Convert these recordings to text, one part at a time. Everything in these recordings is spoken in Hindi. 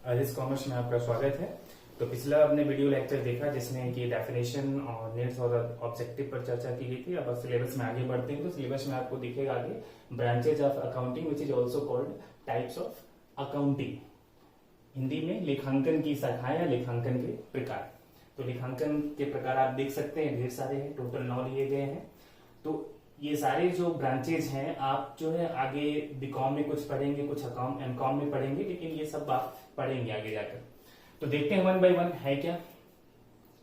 आरिस कॉमर्स में आपका स्वागत है। तो पिछला आपने वीडियो लेक्चर देखा जिसमें कि डेफिनेशन और नीड्स और ऑब्जेक्टिव पर चर्चा की गई थी। अब सिलेबस में आगे बढ़ते हैं तो सिलेबस में आपको दिखेगा आगे branches of accounting which is also called types of accounting. Hindi में लेखांकन की शाखाएं या लेखांकन के प्रकार। तो लेखांकन के प्रकार आप देख सकते हैं ढेर सारे हैं, टोटल 9 लिए गए हैं। तो ये सारे जो ब्रांचेज हैं आप जो है आगे बीकॉम में कुछ पढ़ेंगे, कुछ एमकॉम में पढ़ेंगे, लेकिन ये सब आप पढ़ेंगे आगे जाकर। तो देखते हैं वन बाय वन है क्या।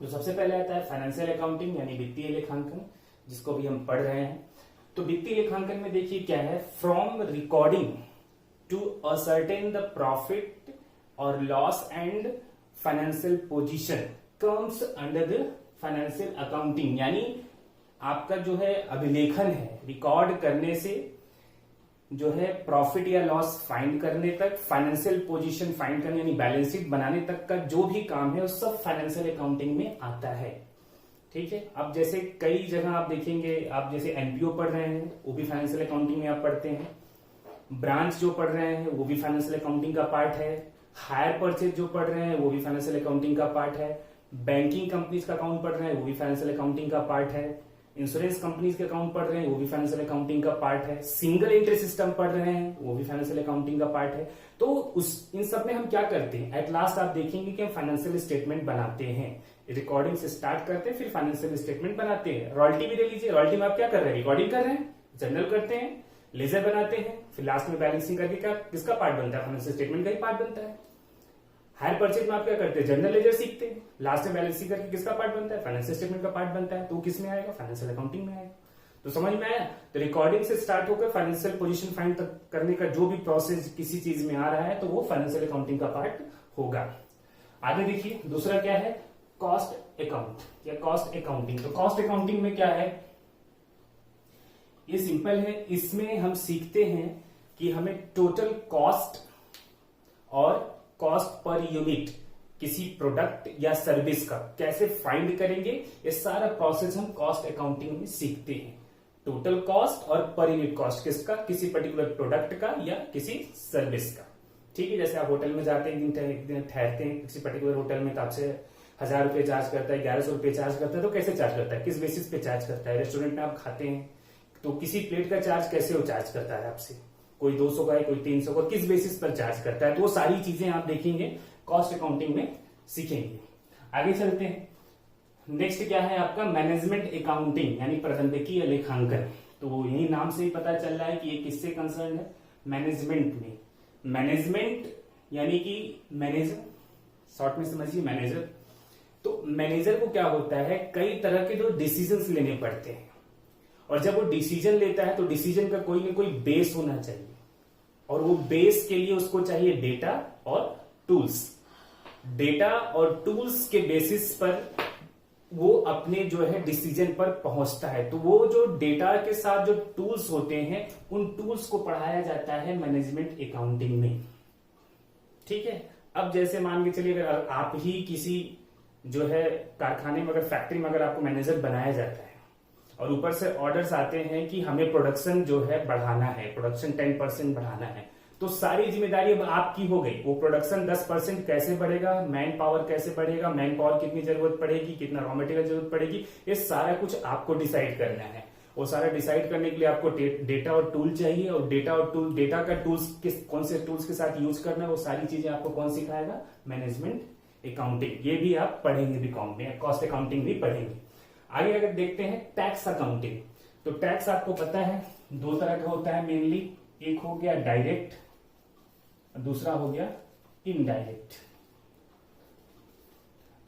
तो सबसे पहले आता है फाइनेंशियल अकाउंटिंग यानी वित्तीय लेखांकन, जिसको भी हम पढ़ रहे हैं। तो वित्तीय लेखांकन में देखिए क्या है, from recording to ascertain the profit और loss and financial position comes under the financial accounting. यानी आपका जो है अभिलेखन है, रिकॉर्ड करने से जो है प्रॉफिट या लॉस फाइंड करने तक, फाइनेंशियल पोजीशन फाइंड करने यानी बैलेंस शीट बनाने तक का जो भी काम है वो सब फाइनेंशियल अकाउंटिंग में आता है। ठीक है। अब जैसे कई जगह आप देखेंगे, आप जैसे एनपीओ पढ़ रहे हैं वो भी फाइनेंशियल अकाउंटिंग में आप पढ़ते हैं। ब्रांच जो पढ़ रहे हैं वो भी फाइनेंशियल अकाउंटिंग का पार्ट है। हायर परचेज जो पढ़ रहे हैं वो भी फाइनेंशियल अकाउंटिंग का पार्ट है। बैंकिंग कंपनीज का अकाउंट पढ़ रहे हैं वो भी फाइनेंशियल अकाउंटिंग का पार्ट है। इंश्योरेंस कंपनीज के अकाउंट पढ़ रहे हैं वो भी फाइनेंशियल अकाउंटिंग का पार्ट है। सिंगल एंट्री सिस्टम पढ़ रहे हैं वो भी फाइनेंशियल अकाउंटिंग का पार्ट है। तो इन सब में हम क्या करते हैं, एट लास्ट आप देखेंगे कि हम फाइनेंशियल स्टेटमेंट बनाते हैं। रिकॉर्डिंग से स्टार्ट करते हैं, फिर फाइनेंशियल स्टेटमेंट बनाते हैं। रॉयल्टी भी ले लीजिए, रॉयल्टी में आप क्या कर रहे हैं, रिकॉर्डिंग कर रहे हैं, जर्नल करते हैं, लेजर बनाते हैं, फिर लास्ट में बैलेंसिंग करके क्या किसका पार्ट बनता है, फाइनेंशियल स्टेटमेंट का ही पार्ट बनता है। हायर परचेज में आप क्या करते हैं, जनरल लेजर सीखते हैं, लास्ट में बैलेंसिंग करके किसका पार्ट बनता है, फाइनेंशियल स्टेटमेंट का पार्ट बनता है। तो किस में आएगा, फाइनेंशियल अकाउंटिंग में आएगा। तो समझ में आया। तो रिकॉर्डिंग से स्टार्ट होकर फाइनेंशियल पोजीशन फाइंड तक करने का जो भी प्रोसेस किसी चीज में आ रहा है तो वो फाइनेंशियल अकाउंटिंग का पार्ट होगा। आगे देखिए दूसरा क्या है, कॉस्ट अकाउंट या कॉस्ट अकाउंटिंग। तो कॉस्ट अकाउंटिंग में क्या है, ये सिंपल है। इसमें हम सीखते हैं कि हमें टोटल कॉस्ट और कॉस्ट पर यूनिट किसी प्रोडक्ट या सर्विस का कैसे फाइंड करेंगे, ये सारा प्रोसेस हम कॉस्ट अकाउंटिंग में सीखते हैं। टोटल कॉस्ट और पर यूनिट कॉस्ट किसका, किसी पर्टिकुलर प्रोडक्ट का या किसी सर्विस का। ठीक है। जैसे आप होटल में जाते हैं, एक दिन ठहरते हैं किसी पर्टिकुलर होटल में, तो आपसे 1000 रुपए चार्ज करता है, 1100 रुपए चार्ज करता है। तो कैसे चार्ज करता है, किस बेसिस पे चार्ज करता है। रेस्टोरेंट में आप खाते हैं तो किसी प्लेट का चार्ज कैसे वो चार्ज करता है आपसे, कोई 200 का है, कोई 300 का, किस बेसिस पर चार्ज करता है। तो वो सारी चीजें आप देखेंगे कॉस्ट अकाउंटिंग में सीखेंगे। आगे चलते हैं। नेक्स्ट क्या है आपका, मैनेजमेंट अकाउंटिंग यानी प्रबंधकीय लेखांकन। तो यही नाम से ही पता चल रहा है कि ये किससे कंसर्न है, मैनेजमेंट में। मैनेजमेंट यानी कि मैनेजर, शॉर्ट में समझिए मैनेजर। तो मैनेजर को क्या होता है, कई तरह के जो डिसीजंस लेने पड़ते हैं, और जब वो डिसीजन लेता है तो डिसीजन का कोई ना कोई बेस होना चाहिए, और वो बेस के लिए उसको चाहिए डेटा और टूल्स। डेटा और टूल्स के बेसिस पर वो अपने जो है डिसीजन पर पहुंचता है। तो वो जो डेटा के साथ जो टूल्स होते हैं उन टूल्स को पढ़ाया जाता है मैनेजमेंट अकाउंटिंग में। ठीक है। अब जैसे मान के चलिए अगर आप ही किसी जो है कारखाने में, अगर फैक्ट्री में अगर आपको मैनेजर बनाया जाता है और ऊपर से ऑर्डर्स आते हैं कि हमें प्रोडक्शन जो है बढ़ाना है, प्रोडक्शन 10% बढ़ाना है, तो सारी जिम्मेदारी अब आपकी हो गई। वो प्रोडक्शन 10% कैसे बढ़ेगा, मैन पावर कैसे बढ़ेगा, मैन पावर कितनी जरूरत पड़ेगी, कितना रॉ मटेरियल जरूरत पड़ेगी, ये सारा कुछ आपको डिसाइड करना है। वो सारा डिसाइड करने के लिए आपको डेटा और टूल चाहिए, और डेटा का टूल्स कौन से टूल्स के साथ यूज करना है वो सारी चीजें आपको कौन सिखाएगा, मैनेजमेंट अकाउंटिंग। ये भी आप पढ़ेंगे बीकॉम में, कॉस्ट अकाउंटिंग भी पढ़ेंगे। आगे अगर देखते हैं टैक्स अकाउंटिंग। तो टैक्स आपको पता है 2 तरह का होता है मेनली, एक हो गया डायरेक्ट, दूसरा हो गया इनडायरेक्ट।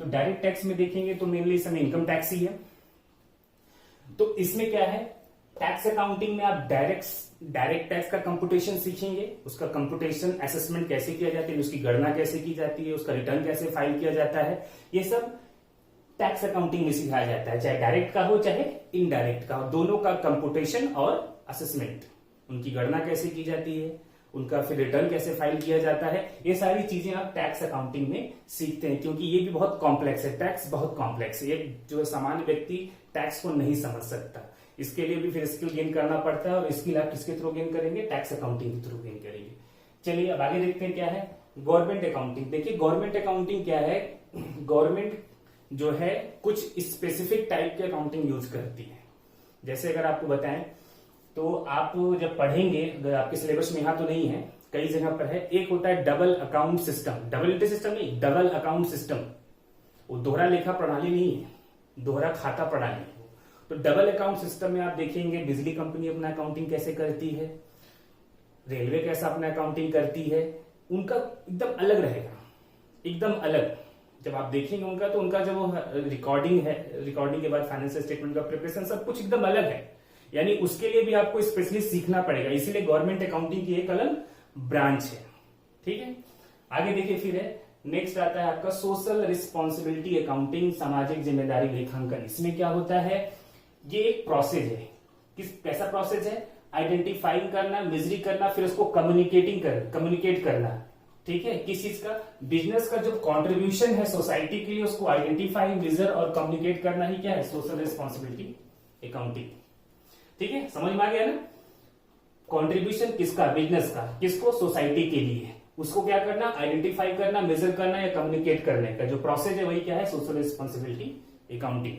तो डायरेक्ट टैक्स में देखेंगे तो मेनली समय इनकम टैक्स ही है। तो इसमें क्या है, टैक्स अकाउंटिंग में आप डायरेक्ट टैक्स का कंप्यूटेशन सीखेंगे, उसका कंप्यूटेशन असेसमेंट कैसे किया जाता है, उसकी गणना कैसे की जाती है, उसका रिटर्न कैसे फाइल किया जाता है, ये सब टैक्स अकाउंटिंग में सिखाया जाता है। चाहे डायरेक्ट का हो चाहे इनडायरेक्ट का हो, दोनों का कंप्यूटेशन और असेसमेंट, उनकी गणना कैसे की जाती है, उनका फिर रिटर्न कैसे फाइल किया जाता है, ये सारी चीजें आप टैक्स अकाउंटिंग में सीखते हैं। क्योंकि ये भी बहुत कॉम्प्लेक्स है, टैक्स बहुत कॉम्प्लेक्स है। एक जो सामान्य व्यक्ति टैक्स को नहीं समझ सकता, इसके लिए भी फिर स्किल गेन करना पड़ता है, और स्किल आप किसके थ्रू गेन करेंगे, टैक्स अकाउंटिंग के थ्रू गेन करेंगे। चलिए अब आगे देखते हैं क्या है, गवर्नमेंट अकाउंटिंग, देखिए गवर्नमेंट अकाउंटिंग क्या है, गवर्नमेंट जो है कुछ स्पेसिफिक टाइप की अकाउंटिंग यूज करती है। जैसे अगर आपको बताएं तो आप जब पढ़ेंगे, अगर आपके सिलेबस में यहां तो नहीं है, कई जगह पर है, एक होता है double account system, double entry system नहीं, डबल अकाउंट सिस्टम। वो दोहरा लेखा प्रणाली नहीं है, दोहरा खाता प्रणाली। तो डबल अकाउंट सिस्टम में आप देखेंगे बिजली कंपनी अपना अकाउंटिंग कैसे करती है, रेलवे कैसा अपना अकाउंटिंग करती है, उनका एकदम अलग रहेगा, एकदम अलग। जब आप देखेंगे उनका तो उनका जो रिकॉर्डिंग है, रिकॉर्डिंग के बाद फाइनेंशियल स्टेटमेंट का प्रिपरेशन सब कुछ एकदम अलग है, यानी उसके लिए भी आपको स्पेशली सीखना पड़ेगा। इसीलिए गवर्नमेंट अकाउंटिंग की एक अलग ब्रांच है, ठीक है। आगे देखिए फिर है, नेक्स्ट आता है आपका सोशल रिस्पॉन्सिबिलिटी अकाउंटिंग, सामाजिक जिम्मेदारी लेखांकन। इसमें क्या होता है, ये एक प्रोसेस है, कैसा प्रोसेस है, आइडेंटिफाइंग करना, मेजरी करना, फिर उसको कम्युनिकेट करना, ठीक है। किस चीज का, बिजनेस का जो कंट्रीब्यूशन है सोसाइटी के लिए, उसको आइडेंटिफाई, मेजर और कम्युनिकेट करना ही क्या है, सोशल रिस्पॉन्सिबिलिटी अकाउंटिंग, ठीक है। समझ में आ गया ना, कंट्रीब्यूशन किसका, बिजनेस का, किसको, सोसाइटी के लिए, उसको क्या करना, आइडेंटिफाई करना, मेजर करना या कम्युनिकेट करने का जो प्रोसेस है वही क्या है, सोशल रिस्पॉन्सिबिलिटी अकाउंटिंग।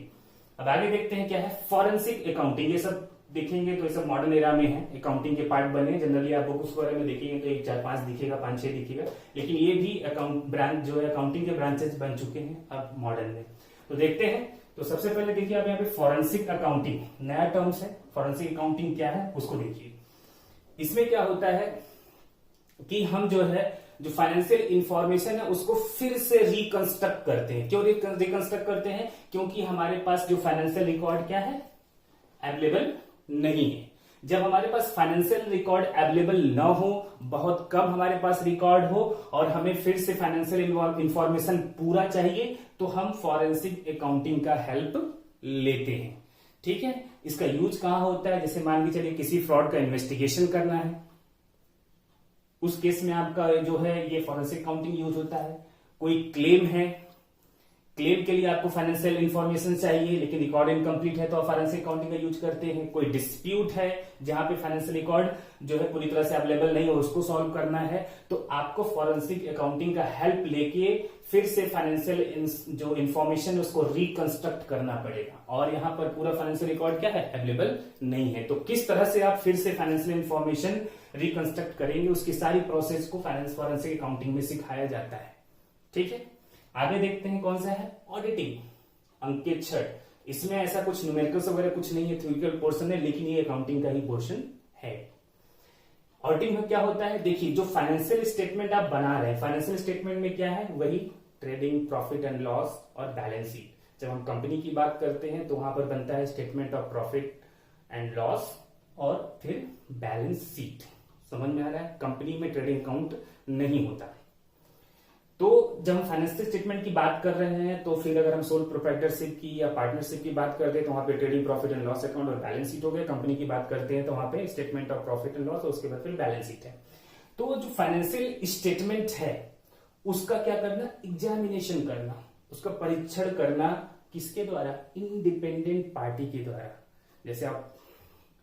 अब आगे देखते हैं क्या है, फॉरेंसिक अकाउंटिंग। ये सब देखेंगे तो ये सब मॉडर्न एरा में है, अकाउंटिंग के पार्ट बने। जनरली आप बुक उसके बारे में देखेंगे तो 1-4-5 दिखेगा, 5-6 दिखेगा, लेकिन ये भी अकाउंट ब्रांच जो है अकाउंटिंग के ब्रांचेस बन चुके हैं अब मॉडर्न में। तो देखते हैं, तो सबसे पहले देखिए आप यहाँ पे फॉरेंसिक अकाउंटिंग, नया टर्म्स है। फॉरेंसिक अकाउंटिंग क्या है उसको देखिए। इसमें क्या होता है कि हम जो है जो फाइनेंशियल इंफॉर्मेशन है उसको फिर से रिकंस्ट्रक्ट करते हैं। क्यों रिकंस्ट्रक्ट करते हैं, क्योंकि हमारे पास जो फाइनेंशियल रिकॉर्ड क्या है, अवेलेबल नहीं है। जब हमारे पास फाइनेंशियल रिकॉर्ड अवेलेबल ना हो, बहुत कम हमारे पास रिकॉर्ड हो और हमें फिर से फाइनेंशियल इंफॉर्मेशन पूरा चाहिए, तो हम फॉरेंसिक अकाउंटिंग का हेल्प लेते हैं, ठीक है। इसका यूज कहां होता है, जैसे मान के चलिए किसी फ्रॉड का इन्वेस्टिगेशन करना है, उस केस में आपका जो है ये फॉरेंसिक अकाउंटिंग यूज होता है। कोई क्लेम है, क्लेम के लिए आपको फाइनेंशियल इंफॉर्मेशन चाहिए लेकिन रिकॉर्ड इनकम्प्लीट है तो आप फॉरेंसिक अकाउंटिंग का यूज करते हैं। कोई डिस्प्यूट है जहां पे फाइनेंशियल रिकॉर्ड जो है पूरी तरह से अवेलेबल नहीं है, उसको सॉल्व करना है, तो आपको फॉरेंसिक अकाउंटिंग का हेल्प लेके फिर से फाइनेंशियल जो इंफॉर्मेशन है उसको रिकंस्ट्रक्ट करना पड़ेगा, और यहाँ पर पूरा फाइनेंशियल रिकॉर्ड क्या है, अवेलेबल नहीं है। तो किस तरह से आप फिर से फाइनेंशियल इंफॉर्मेशन रिकंस्ट्रक्ट करेंगे, उसकी सारी प्रोसेस को फॉरेंसिक अकाउंटिंग में सिखाया जाता है, ठीक है। आगे देखते हैं कौन सा है, ऑडिटिंग, अंकित 6। इसमें ऐसा कुछ न्यूमेरिकल्स वगैरह कुछ नहीं है, थ्योरिटिकल पोर्शन है, लेकिन ये अकाउंटिंग का ही पोर्शन है। ऑडिटिंग में क्या होता है, देखिए जो फाइनेंशियल स्टेटमेंट आप बना रहे हैं, फाइनेंशियल स्टेटमेंट में क्या है, वही ट्रेडिंग, प्रॉफिट एंड लॉस और बैलेंस शीट। जब हम कंपनी की बात करते हैं तो वहां पर बनता है statement of profit and loss और फिर बैलेंस शीट। समझ में आ रहा है, कंपनी में ट्रेडिंग अकाउंट नहीं होता। तो जब हम फाइनेंशियल स्टेटमेंट की बात कर रहे हैं तो फिर अगर हम सोल प्रोप्राइटरशिप की या पार्टनरशिप की बात करते हैं तो वहां पे trading, profit and loss account और बैलेंस शीट हो गया। कंपनी की बात करते हैं तो वहां पे statement of profit and loss और उसके बाद फिर बैलेंस शीट है। तो जो फाइनेंशियल स्टेटमेंट है उसका क्या करना, एग्जामिनेशन करना, उसका परीक्षण करना, किसके द्वारा, इंडिपेंडेंट पार्टी के द्वारा। जैसे आप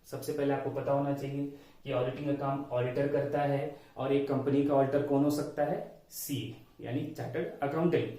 सबसे पहले आपको पता होना चाहिए कि ऑडिटिंग का काम ऑडिटर करता है, और एक कंपनी का ऑडिटर कौन हो सकता है, सी यानी चार्टर्ड अकाउंटेंट।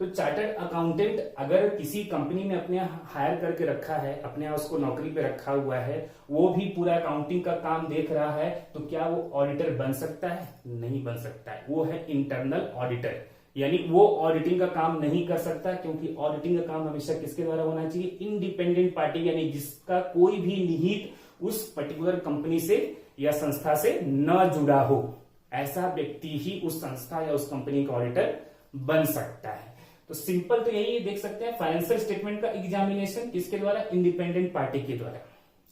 तो चार्टर्ड अकाउंटेंट अगर किसी कंपनी ने अपने हायर करके रखा है, अपने उसको नौकरी पे रखा हुआ है, वो भी पूरा अकाउंटिंग का काम देख रहा है, तो क्या वो ऑडिटर बन सकता है, नहीं बन सकता है। वो है इंटरनल ऑडिटर, यानी वो ऑडिटिंग का काम नहीं कर सकता, क्योंकि ऑडिटिंग का काम हमेशा किसके द्वारा होना चाहिए, इंडिपेंडेंट पार्टी, यानी जिसका कोई भी निहित उस पर्टिकुलर कंपनी से या संस्था से न जुड़ा हो, ऐसा व्यक्ति ही उस संस्था या उस कंपनी का ऑडिटर बन सकता है। तो सिंपल तो यही देख सकते हैं, फाइनेंशियल स्टेटमेंट का एग्जामिनेशन किसके द्वारा, इंडिपेंडेंट पार्टी के द्वारा,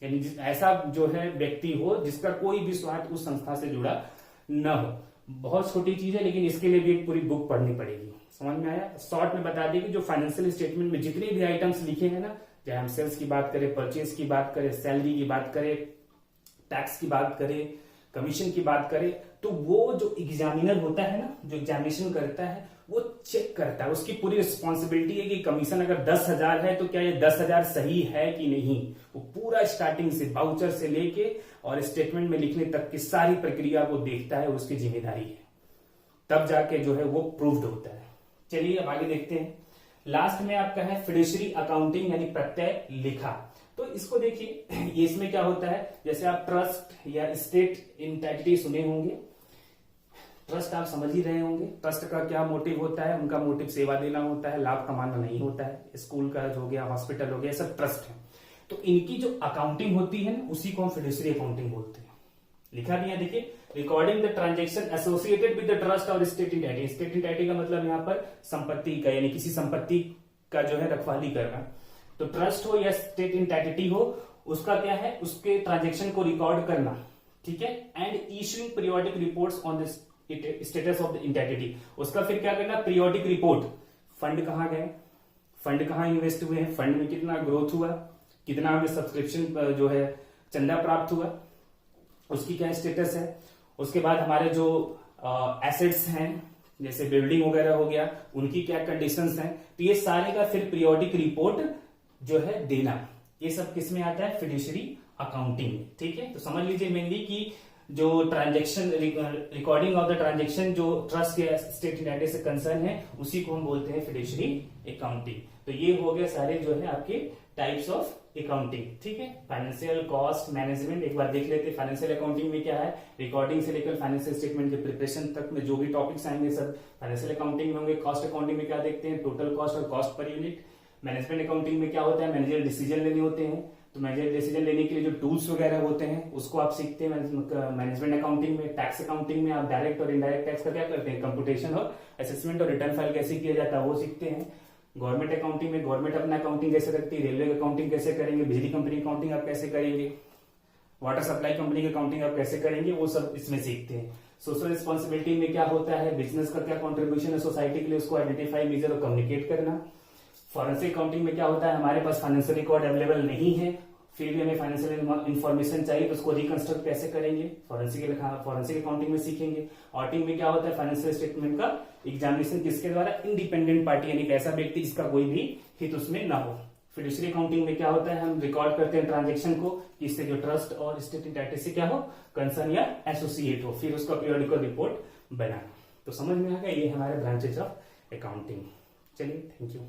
यानी ऐसा जो है व्यक्ति हो जिसका कोई भी स्वार्थ उस संस्था से जुड़ा न हो। बहुत छोटी चीज है लेकिन इसके लिए भी एक पूरी बुक पढ़नी पड़ेगी। समझ में आया, शॉर्ट में बता दें कि जो फाइनेंशियल स्टेटमेंट में जितने भी आइटम्स लिखे हैं ना, चाहे हम सेल्स की बात करें, परचेज की बात करें, सैलरी की बात करें, टैक्स की बात करें, कमीशन की बात करें, तो वो जो एग्जामिनर होता है ना, जो एग्जामिनेशन करता है, वो चेक करता है, उसकी पूरी रिस्पॉन्सिबिलिटी है कि कमीशन अगर 10,000 है तो क्या ये 10,000 सही है कि नहीं। वो पूरा स्टार्टिंग से बाउचर से लेके और स्टेटमेंट में लिखने तक की सारी प्रक्रिया को देखता है, उसकी जिम्मेदारी है। तब जाके जो है वो प्रूव्ड होता है। चलिए अब आगे देखते हैं। लास्ट में आपका है फिड्यूशरी अकाउंटिंग यानी प्रत्यय लेखा। तो इसको देखिए, ये इसमें क्या होता है, जैसे आप ट्रस्ट या स्टेट एंटिटी सुने होंगे, ट्रस्ट आप समझ ही रहे होंगे। ट्रस्ट का क्या मोटिव होता है, उनका मोटिव सेवा देना होता है, लाभ कमाना नहीं होता है। स्कूल का हो गया, हॉस्पिटल हो गया, सब ट्रस्ट है। तो इनकी जो अकाउंटिंग होती है ना, उसी को हम फिड्यूशरी अकाउंटिंग बोलते हैं। लिखा भी है देखिए, recording the transaction associated with the trust और स्टेट एंटिटी। स्टेट एंटिटी का मतलब यहाँ पर संपत्ति का, यानी किसी संपत्ति का जो है रखवाली करना। तो ट्रस्ट हो या स्टेट एंटिटी हो, उसका क्या है, उसके ट्रांजेक्शन को रिकॉर्ड करना, ठीक है। And issuing periodic reports on the status of the entity. उसका फिर क्या करना, पीरियोडिक रिपोर्ट, फंड कहाँ गए, फंड कहाँ इन्वेस्ट हुए हैं, फंड में कितना ग्रोथ हुआ, कितना हमें सब्सक्रिप्शन जो है चंदा प्राप्त हुआ, उसकी क्या स्टेटस है। उसके बाद हमारे जो एसेट्स हैं, जैसे बिल्डिंग वगैरह हो गया, उनकी क्या कंडीशंस हैं। तो ये सारे का फिर पीरियोडिक रिपोर्ट जो है देना, ये सब किस में आता है, फिड्यूशरी अकाउंटिंग में, ठीक है। तो समझ लीजिए मेनली कि जो transaction, recording of the transaction जो ट्रस्ट के स्टेट एंटिटी से कंसर्न है, उसी को हम बोलते हैं फिड्यूशरी अकाउंटिंग। तो ये हो गए सारे जो है आपके टाइप्स ऑफ अकाउंटिंग, ठीक है। फाइनेंशियल, कॉस्ट, मैनेजमेंट एक बार देख लेते हैं। फाइनेंशियल अकाउंटिंग में क्या है, रिकॉर्डिंग से लेकर फाइनेंशियल स्टेटमेंट के प्रिपरेशन तक में जो भी टॉपिक्स आएंगे सब फाइनेंशियल अकाउंटिंग में होंगे। कॉस्ट अकाउंटिंग में क्या देखते हैं, टोटल कॉस्ट और cost per unit. Management accounting में क्या होता है, मैनेजर डिसीजन लेने होते हैं। तो मैनेजर डिसीजन लेने के लिए जो टूल्स वगैरह होते हैं उसको आप सीखते हैं मैनेजमेंट अकाउंटिंग में। टैक्स अकाउंटिंग में आप डायरेक्ट और इनडायरेक्ट टैक्स का क्या करते हैं, कंप्यूटेशन और असेसमेंट और रिटर्न फाइल कैसे किया जाता है वो सीखते हैं। गवर्नमेंट अकाउंटिंग में गवर्नमेंट अपना अकाउंटिंग कैसे रखती है, रेलवे अकाउंटिंग कैसे करेंगे, बिजली कंपनी अकाउंटिंग आप कैसे करेंगे, वाटर सप्लाई कंपनी की अकाउंटिंग आप कैसे करेंगे, वो सब इसमें सीखते हैं। सोशल रिस्पॉन्सिबिलिटी में क्या होता है, बिजनेस का क्या कॉन्ट्रीब्यूशन है सोसाइटी के लिए, उसको आइडेंटिफाई, मेजर और कम्युनिकेट करना। फॉरेंसिक अकाउंटिंग में क्या होता है, हमारे पास फाइनेंशियल रिकॉर्ड अवेलेबल नहीं है, फिर भी हमें फाइनेंशियल इंफॉर्मेशन चाहिए, तो उसको रिकंस्ट्रक्ट कैसे करेंगे, फॉरेंसिक अकाउंटिंग में सीखेंगे। ऑडिटिंग में क्या होता है, फाइनेंशियल स्टेटमेंट का एग्जामिनेशन किसके द्वारा, इंडिपेंडेंट पार्टी, यानी ऐसा व्यक्ति जिसका कोई भी हित उसमें ना हो। फिड्यूशरी अकाउंटिंग में क्या होता है, हम रिकॉर्ड करते हैं ट्रांजेक्शन को, इससे जो ट्रस्ट और स्टेट एंटिटी से क्या हो, कंसर्न या एसोसिएट हो, फिर उसका पीरियोडिकल रिपोर्ट बनाना। तो समझ में आ गया, ये हमारे ब्रांचेज ऑफ अकाउंटिंग। चलिए, थैंक यू।